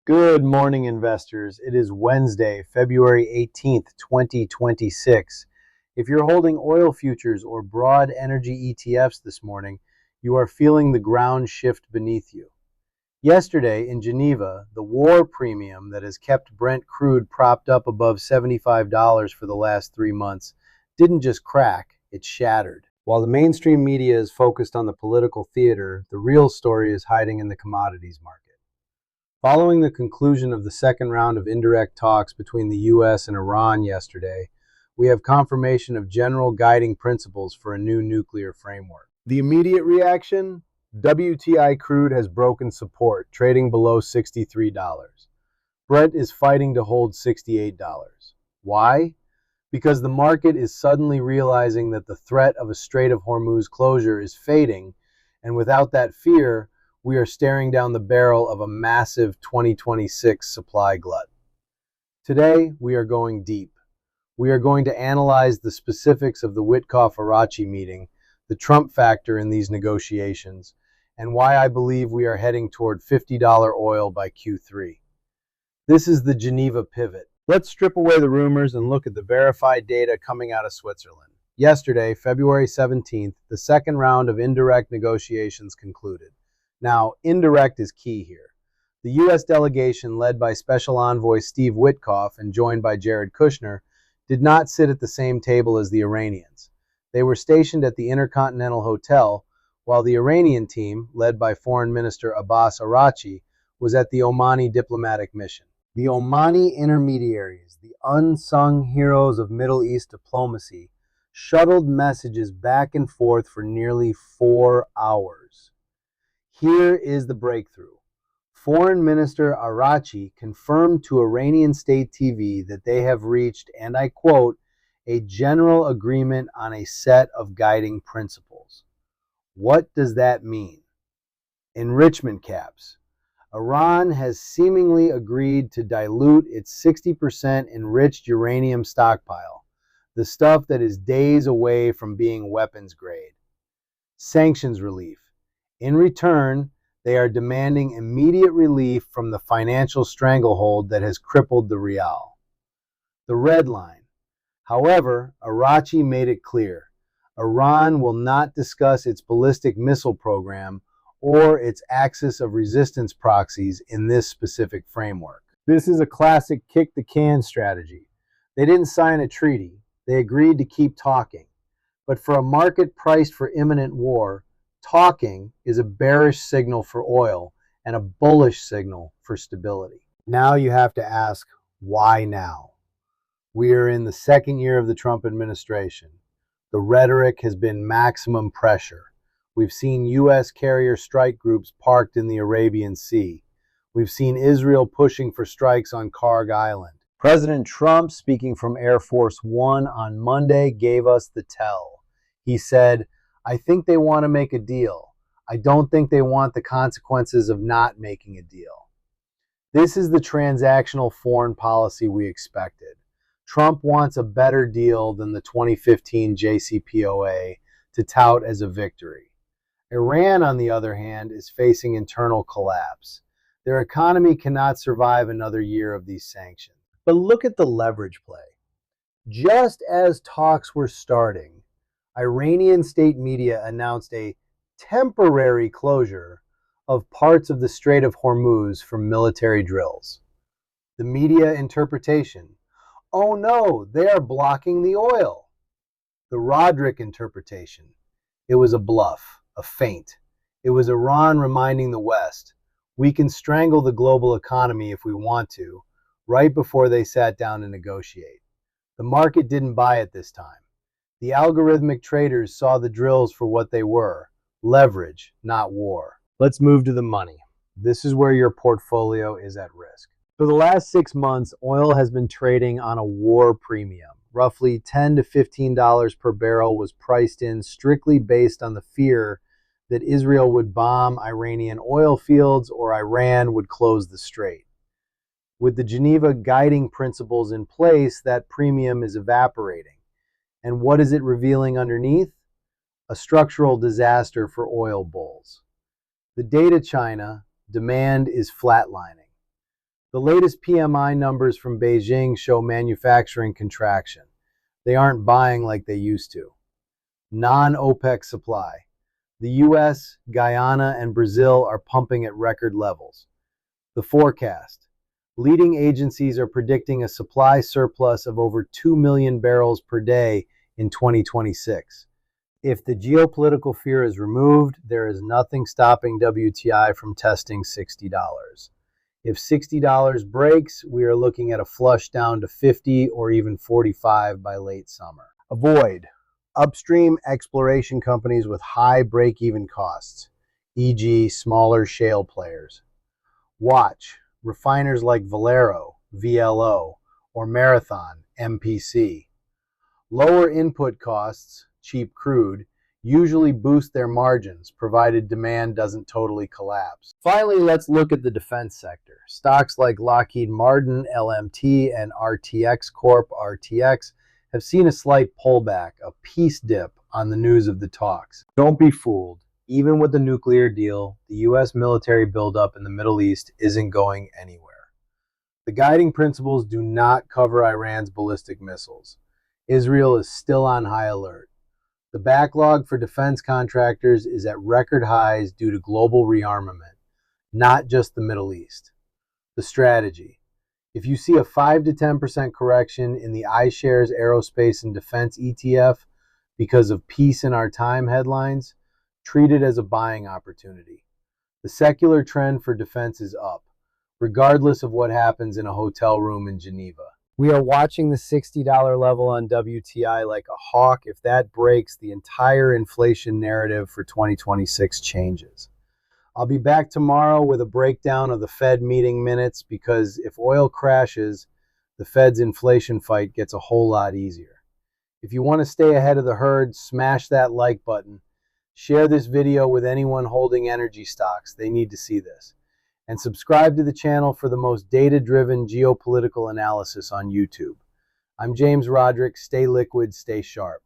Good morning, investors. It is Wednesday, February 18th, 2026. If you're holding oil futures or broad energy ETFs this morning, you are feeling the ground shift beneath you. Yesterday in Geneva, the war premium that has kept Brent crude propped up above $75 for the last 3 months didn't just crack, it shattered. While the mainstream media is focused on the political theater, the real story is hiding in the commodities market. Following the conclusion of the second round of indirect talks between the U.S. and Iran yesterday, we have confirmation of general guiding principles for a new nuclear framework. The immediate reaction? WTI crude has broken support, trading below $63. Brent is fighting to hold $68. Why? Because the market is suddenly realizing that the threat of a Strait of Hormuz closure is fading, and without that fear, we are staring down the barrel of a massive 2026 supply glut. Today, we are going deep. We are going to analyze the specifics of the Witkoff-Arachi meeting, the Trump factor in these negotiations, and why I believe we are heading toward $50 oil by Q3. This is the Geneva pivot. Let's strip away the rumors and look at the verified data coming out of Switzerland. Yesterday, February 17th, the second round of indirect negotiations concluded. Now, indirect is key here. The U.S. delegation, led by Special Envoy Steve Witkoff and joined by Jared Kushner, did not sit at the same table as the Iranians. They were stationed at the Intercontinental Hotel, while the Iranian team, led by Foreign Minister Abbas Arachi, was at the Omani diplomatic mission. The Omani intermediaries, the unsung heroes of Middle East diplomacy, shuttled messages back and forth for nearly 4 hours. Here is the breakthrough. Foreign Minister Arachi confirmed to Iranian state TV that they have reached, and I quote, a general agreement on a set of guiding principles. What does that mean? Enrichment caps. Iran has seemingly agreed to dilute its 60% enriched uranium stockpile, the stuff that is days away from being weapons grade. Sanctions relief. In return, they are demanding immediate relief from the financial stranglehold that has crippled the rial. The red line. However, Arachi made it clear, Iran will not discuss its ballistic missile program or its axis of resistance proxies in this specific framework. This is a classic kick the can strategy. They didn't sign a treaty. They agreed to keep talking. But for a market priced for imminent war, talking is a bearish signal for oil and a bullish signal for stability. Now you have to ask, why now? We are in the second year of the Trump administration. The rhetoric has been maximum pressure. We've seen U.S. carrier strike groups parked in the Arabian Sea. We've seen Israel pushing for strikes on Karg Island. President Trump, speaking from Air Force One on Monday, gave us the tell. He said, I think they want to make a deal. I don't think they want the consequences of not making a deal. This is the transactional foreign policy we expected. Trump wants a better deal than the 2015 JCPOA to tout as a victory. Iran, on the other hand, is facing internal collapse. Their economy cannot survive another year of these sanctions. But look at the leverage play. Just as talks were starting, Iranian state media announced a temporary closure of parts of the Strait of Hormuz for military drills. The media interpretation, oh no, they are blocking the oil. The Rodrik interpretation, it was a bluff, a feint. It was Iran reminding the West, we can strangle the global economy if we want to, right before they sat down to negotiate. The market didn't buy it this time. The algorithmic traders saw the drills for what they were, leverage, not war. Let's move to the money. This is where your portfolio is at risk. For the last 6 months, oil has been trading on a war premium. Roughly $10 to $15 per barrel was priced in strictly based on the fear that Israel would bomb Iranian oil fields or Iran would close the strait. With the Geneva guiding principles in place, that premium is evaporating. And what is it revealing underneath? A structural disaster for oil bulls. The data China, demand is flatlining. The latest PMI numbers from Beijing show manufacturing contraction. They aren't buying like they used to. Non-OPEC supply. The US, Guyana, and Brazil are pumping at record levels. The forecast. Leading agencies are predicting a supply surplus of over 2 million barrels per day in 2026. If the geopolitical fear is removed, there is nothing stopping WTI from testing $60. If $60 breaks, we are looking at a flush down to 50 or even 45 by late summer. Avoid upstream exploration companies with high break-even costs, e.g. smaller shale players. Watch refiners like Valero, VLO, or Marathon, MPC. Lower input costs, cheap crude, usually boost their margins, provided demand doesn't totally collapse. Finally, let's look at the defense sector. Stocks like Lockheed Martin, LMT, and RTX Corp, RTX, have seen a slight pullback, a peace dip on the news of the talks. Don't be fooled. Even with the nuclear deal, the U.S. military buildup in the Middle East isn't going anywhere. The guiding principles do not cover Iran's ballistic missiles. Israel is still on high alert. The backlog for defense contractors is at record highs due to global rearmament, not just the Middle East. The strategy. If you see a 5 to 10% correction in the iShares Aerospace and Defense ETF because of peace in our time headlines, treat it as a buying opportunity. The secular trend for defense is up, regardless of what happens in a hotel room in Geneva. We are watching the $60 level on WTI like a hawk. If that breaks, the entire inflation narrative for 2026 changes. I'll be back tomorrow with a breakdown of the Fed meeting minutes because if oil crashes, the Fed's inflation fight gets a whole lot easier. If you want to stay ahead of the herd, smash that like button. Share this video with anyone holding energy stocks. They need to see this. And subscribe to the channel for the most data-driven geopolitical analysis on YouTube. I'm James Rodrik. Stay liquid, stay sharp.